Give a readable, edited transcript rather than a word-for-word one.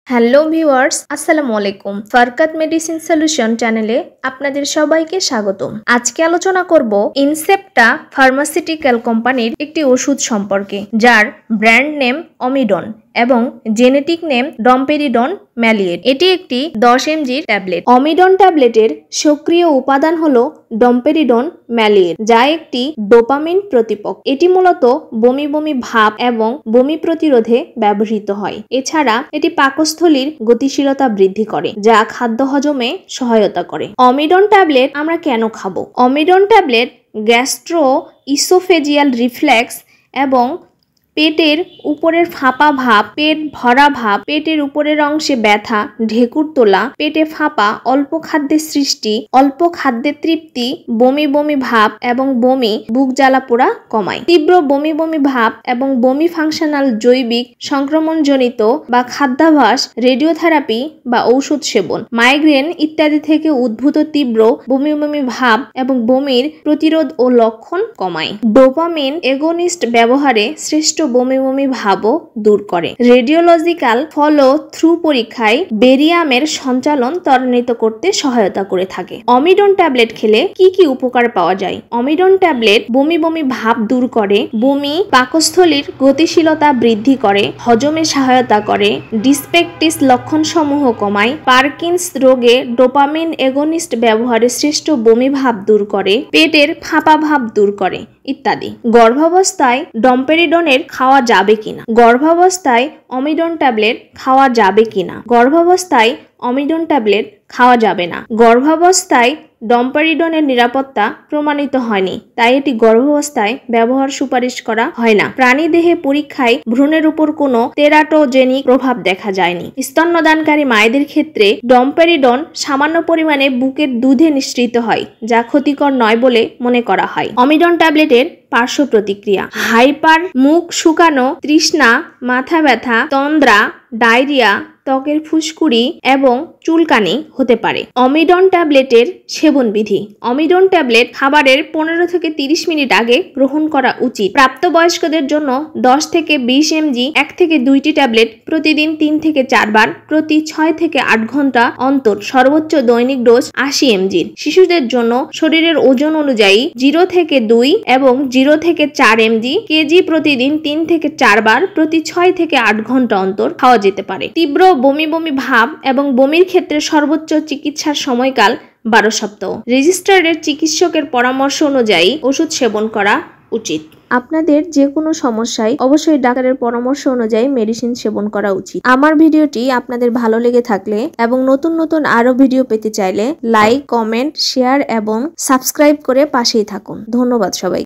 Hello viewers, আসসালামু আলাইকুম। ফারকাত medicine solution চ্যানেলে আপনাদের সবাইকে স্বাগতম। আজকে আলোচনা করব ইনসেপ্টা ফার্মাসিউটিক্যাল কোম্পানির একটি ওষুধ সম্পর্কে, যার ব্র্যান্ড নেম অমিডন এবং জেনেটিক নেম ডম্পেরিডন ম্যালিয়েট। এটি একটি 10 mg ট্যাবলেট। অমিডন ট্যাবলেটের সক্রিয় উপাদান হলো ডম্পেরিডন ম্যালিয়েট, যা একটি ডোপামিন প্রতিপক। এটি মূলত বমি বমি ভাব এবং বমি প্রতিরোধে ব্যবহৃত হয়। এছাড়া এটি পাকস্থলীর গতিশীলতা বৃদ্ধি করে, যা খাদ্য হজমে সহায়তা করে। অমিডন ট্যাবলেট আমরা কেন খাবো? অমিডন ট্যাবলেট গ্যাস্ট্রো ইসোফেজিয়াল রিফ্লেক্স এবং পেটের উপরের ফাঁপা ভাব, পেট ভরা ভাব, পেটের উপরের অংশে ব্যথা, ঢেকুর তোলা, পেটে ফাঁপা, অল্প খাদ্যের সৃষ্টি, অল্প খাদ্যের তৃপ্তি, বমি বমি ভাব এবং বমি, বুক জ্বালা পোড়া কমায়। তীব্র বমি বমি ভাব এবং বমি ফাংশনাল জৈবিক সংক্রমণজনিত বা খাদ্যাভ্যাস, রেডিওথেরাপি বা ঔষধ সেবন, মাইগ্রেন ইত্যাদি থেকে উদ্ভূত তীব্র বমি বমি ভাব এবং বমির প্রতিরোধ ও লক্ষণ কমায়। ডোপামিন এগোনিস্ট ব্যবহারে শ্রেষ্ঠ বমি বমি ভাবও দূর করে। রেডিওলজিক্যাল ফলো থ্রু পরীক্ষায় বেরিয়ামের সঞ্চালন ত্বরান্বিত করতে সহায়তা করে থাকে। অমিডন ট্যাবলেট খেলে কি কি উপকার পাওয়া যায়? অমিডন ট্যাবলেট বমি বমি ভাব দূর করে, বমি পাকস্থলীর গতিশীলতা বৃদ্ধি করে, হজমে সহায়তা করে, ডিসপেকটিস লক্ষণসমূহ কমায়, পার্কিন্স রোগে ডোপামিন এগোনিস্ট ব্যবহারে শ্রেষ্ঠ বমি ভাব দূর করে, পেটের ফাঁপা ভাব দূর করে ইত্যাদি। গর্ভাবস্থায় ডম্পেরিডনের খাওয়া যাবে কিনা? গর্ভাবস্থায় অমিডন ট্যাবলেট খাওয়া যাবে কিনা? গর্ভাবস্থায় অমিডন ট্যাবলেট খাওয়া যাবে না। গর্ভাবস্থায় ডম্পেরিডনের নিরাপত্তা প্রমাণিত হয়নি, তাই এটি গর্ভাবস্থায় ব্যবহার সুপারিশ করা হয় না। প্রাণীদেহে পরীক্ষায় ভ্রূণের উপর কোনো তেরাটোজেনিক প্রভাব দেখা যায়নি। স্তন্যদানকারী মায়েদের ক্ষেত্রে ডম্পেরিডন সামান্য পরিমাণে বুকের দুধে নিঃসৃত হয়, যা ক্ষতিকর নয় বলে মনে করা হয়। অমিডন ট্যাবলেটের পার্শ্ব প্রতিক্রিয়া: হাইপার, মুখ শুকানো, তৃষ্ণা, মাথা ব্যথা, তন্দ্রা, ডায়রিয়া, ত্বকের ফুসকুড়ি এবং চুলকানি হতে পারে। অমিডন ট্যাবলেটের সেবন বিধি: অমিডন ট্যাবলেট খাবারের 15 থেকে 30 মিনিট আগে গ্রহণ করা উচিত। প্রাপ্তবয়স্কদের জন্য 10 থেকে 20 mg 1 থেকে 2টি ট্যাবলেট প্রতিদিন 3 থেকে 4 বার প্রতি 6 থেকে 8 ঘন্টা অন্তর, সর্বোচ্চ দৈনিক ডোজ 80 mg। শিশুদের জন্য শরীরের ওজন অনুযায়ী 0 থেকে 2 এবং 0 থেকে 4 mg কেজি প্রতিদিন 3 থেকে 4 বার প্রতি 6 থেকে 8 ঘন্টা অন্তর খাওয়া যেতে পারে। তীব্র বমি বমি ভাব এবং বমির ক্ষেত্রে সর্বোচ্চ চিকিৎসার সময়কাল 12 সপ্তাহ। রেজিস্টার্ডের চিকিৎসকের পরামর্শ অনুযায়ী ওষুধ সেবন করা উচিত। আপনাদের যে কোনো সমস্যায় অবশ্যই ডাক্তারের পরামর্শ অনুযায়ী মেডিসিন সেবন করা উচিত। আমার ভিডিওটি আপনাদের ভালো লেগে থাকলে এবং নতুন নতুন আরো ভিডিও পেতে চাইলে লাইক, কমেন্ট, শেয়ার এবং সাবস্ক্রাইব করে পাশেই থাকুন। ধন্যবাদ সবাই।